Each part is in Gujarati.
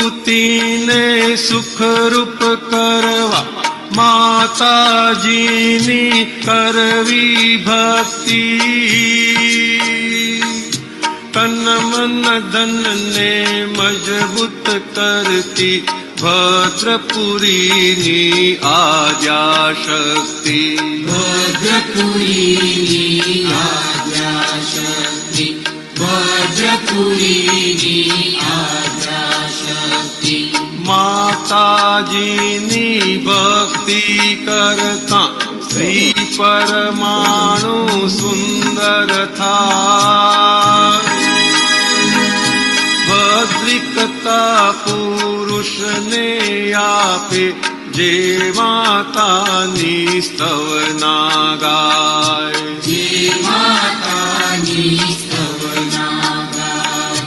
ને સુખરૂપ કરવા માતાજીની કરવી ભક્તિ, તન મન ધન ને મજબૂત કરતી ભદ્રપુરીની આદ્યા શક્તિ, ભદ્રપુરીની આદ્યા શક્તિ, ભદ્રપુરીની આદ્યા શક્તિ. માતાજીની ભક્તિ કરતા શ્રી પરમાણુ સુંદર થાય, ભદ્રિકતા પુરુષને આપે જે માતાની સ્તવના ગાય, જે માતાની સ્તવના ગાય,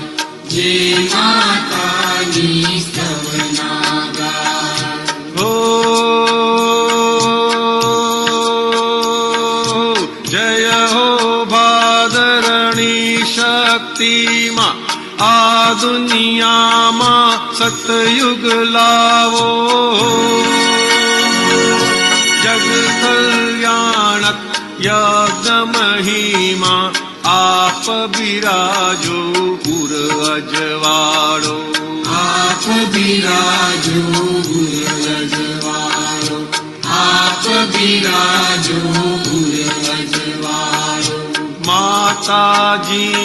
જે માતાની સ્તવના ગાય. હો જય હો ભાદરણી શક્તિમાં, આ દુનિયામાં સતયુગ લાવો, જગ કલ્યાણક યજ્ઞ મહિમા આપ બિરાજો પુર અજવાળો, આપ બિરાજો પુર અજવાળો, આપ બિરાજો પુર અજવાળો. માતાજીની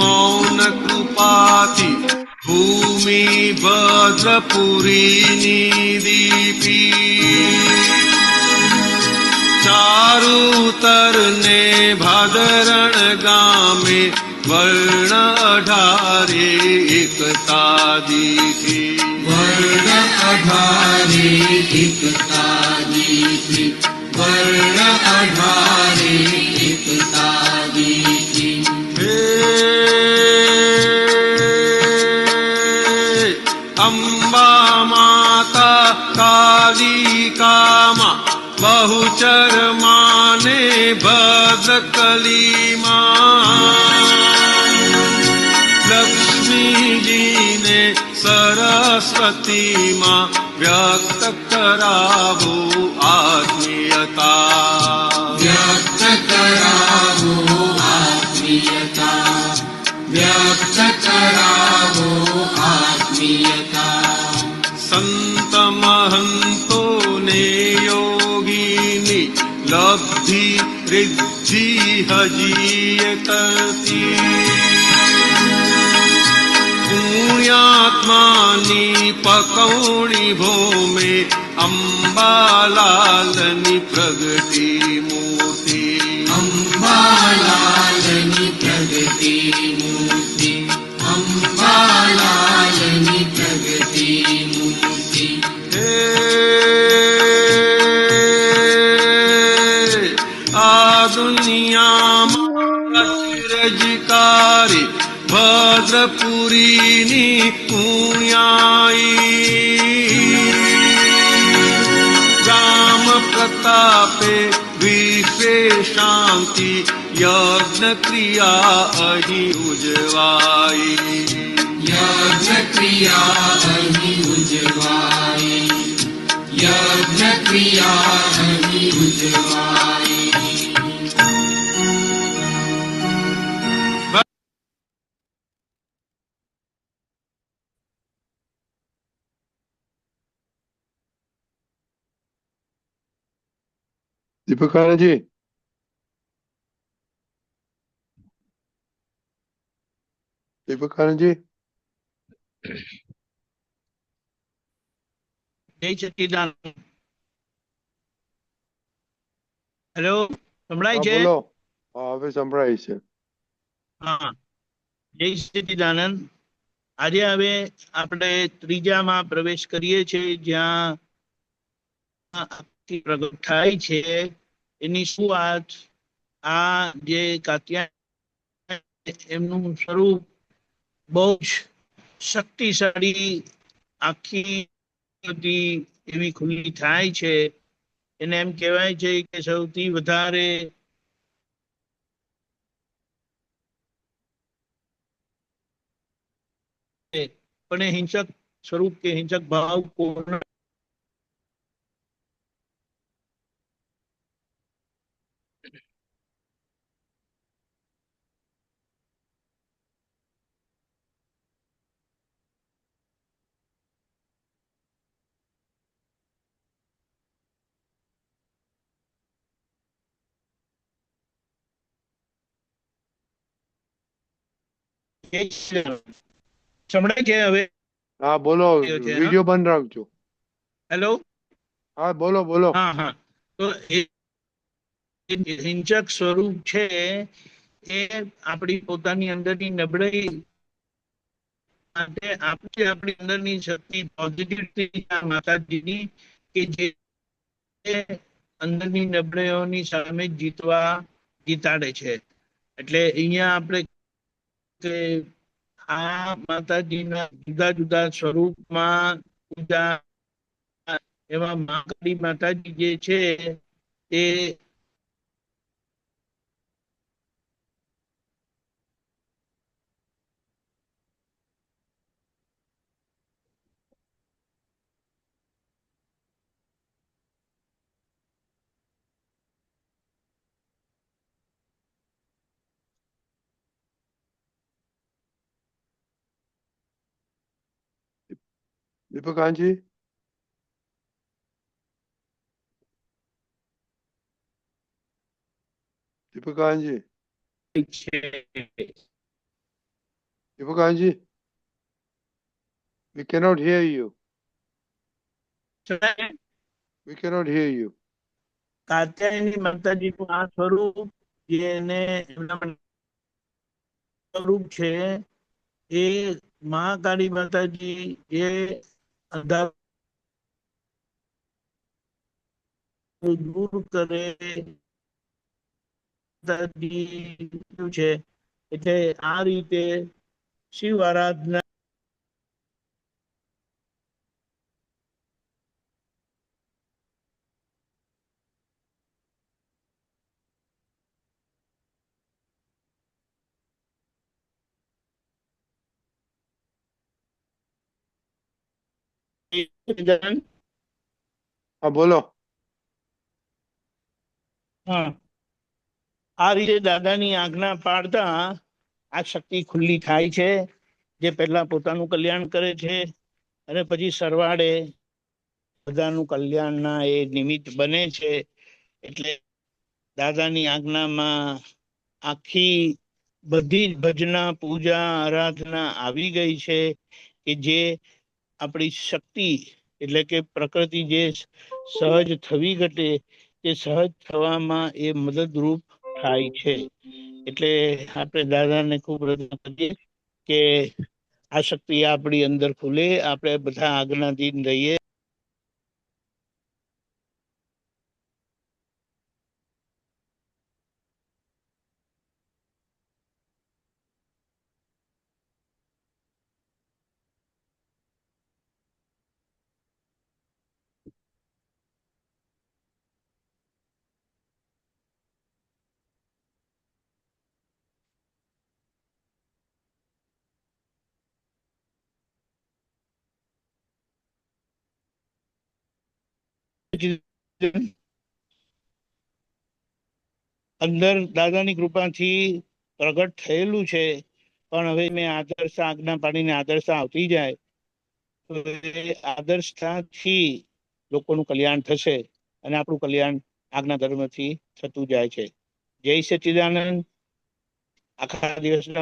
મૌન કૃપાથી ભૂમિ ભદ્રપુરીની દીપી, ચારુતર ને ભાદરણ ગામે વર્ણ 18 એકતા દીઠી, વર્ણ 18 એકતા દીઠી, વર્ણ 18 એકતા દીઠી. હે અંબા માતા કાલિકામાં બહુચર માને ભદ્રકલીમાં, લક્ષ્મીજીને સરસ્વતીમાં વ્યક્ત કરાવો આત્મીયતા, વ્યક્ત કરાવો આત્મીયતા, વ્યક્ત કરાવો આત્મીયતા. સંત મહંતોને યોગીની લબ્ધિ રિદ્ધિ હજી કરતી, પુણ્યાત્માની પકૌણી ભૂમે અંબાલાલની પ્રગતિ મૂર્તિ, અંબાલાલની પ્રગતિ મૂર્તિ, અંબાલાલની પ્રગતિ મૂર્તિ. હે આ દુનિયામાં રજકારી ભદ્રપુરીની પુણ્યાઈ, રામ પ્રતાપે વિશ્વે શાંતિ યજ્ઞ ક્રિયા અહીં ઉજવાઈ, યજ્ઞ ક્રિયા અહીં ઉજવાઈ, યજ્ઞ ક્રિયા અહીં ઉજવાઈ. દીપક આનંદજી, દીપક આનંદજી, જય સચ્ચિદાનંદ. હેલો, સંભળાય છે? બોલો. હા, હવે સંભળાય છે. હા, જય સચ્ચિદાનંદ. આજે હવે આપણે ત્રીજામાં પ્રવેશ કરીએ છીએ, જ્યાં પ્રગટ થાય છે એની શું વાત. આ જે કાત્યાયન એમનું સ્વરૂપ બહુ જ શક્તિશાળી આખી એવી ખુલ્લી થાય છે. એને એમ કહેવાય છે કે સૌથી વધારે પણ હિંસક સ્વરૂપ કે હિંસક ભાવ પૂર્ણ સંભળાય છે હવે? હા બોલો, છે, હા? વિડીયો બંધ રાખજો. હેલો. હા બોલો બોલો. હા હા, તો એ હિંસક સ્વરૂપ છે એ આપણી પોતાની અંદરની નબળાઈ માટે આપણે આપણી અંદરની શક્તિ પોઝિટિવ માતાજીની કે જે અંદરની નબળાઈઓની સામે જીતાડે છે. એટલે અહીંયા આપણે કે આ માતાજીના જુદા જુદા સ્વરૂપમાં પૂજા એવા મહાકાળી માતાજી જે છે એ દીપકાનજી, દીપકાનજી, છે. દીપકાનજી, we cannot hear you. We cannot hear you. Katyayani માતાજીનું આ સ્વરૂપ જેને એમના સ્વરૂપ છે એ મહાકાળી માતાજી એ અંધાર દૂર કરે છે. એટલે આ રીતે શિવ આરાધના હા બોલો. હા, આ રીતે દાદાની આજ્ઞા પાડતા આ શક્તિ ખુલ્લી થાય છે, જે પહેલા પોતાનું કલ્યાણ કરે છે અને પછી સરવાળે બધાનું કલ્યાણના એ નિમિત્ત બને છે. એટલે દાદાની આજ્ઞામાં આખી બધી જ ભજના પૂજા આરાધના આવી ગઈ છે કે જે આપણી શક્તિ એટલે કે પ્રકૃતિ જે સહજ થવી ઘટે તે સહજ થવામાં એ મદદરૂપ થાય છે. એટલે આપણે દાદાને ખૂબ રજૂ કરીએ કે આ શક્તિ આપણી અંદર ખુલે, આપણે બધા આજ્ઞાધીન રહીએ. અંદર દાદાની કૃપાથી પ્રગટ થયેલું છે, પણ હવે મેં આદર્શ આજ્ઞા પાડીને આદર્શ આવતી જાય તો એ આદર્શતાથી લોકોનું કલ્યાણ થશે અને આપણું કલ્યાણ આજ્ઞા ધર્મથી થતું જાય છે. જય સચ્ચિદાનંદ. આખા દિવસના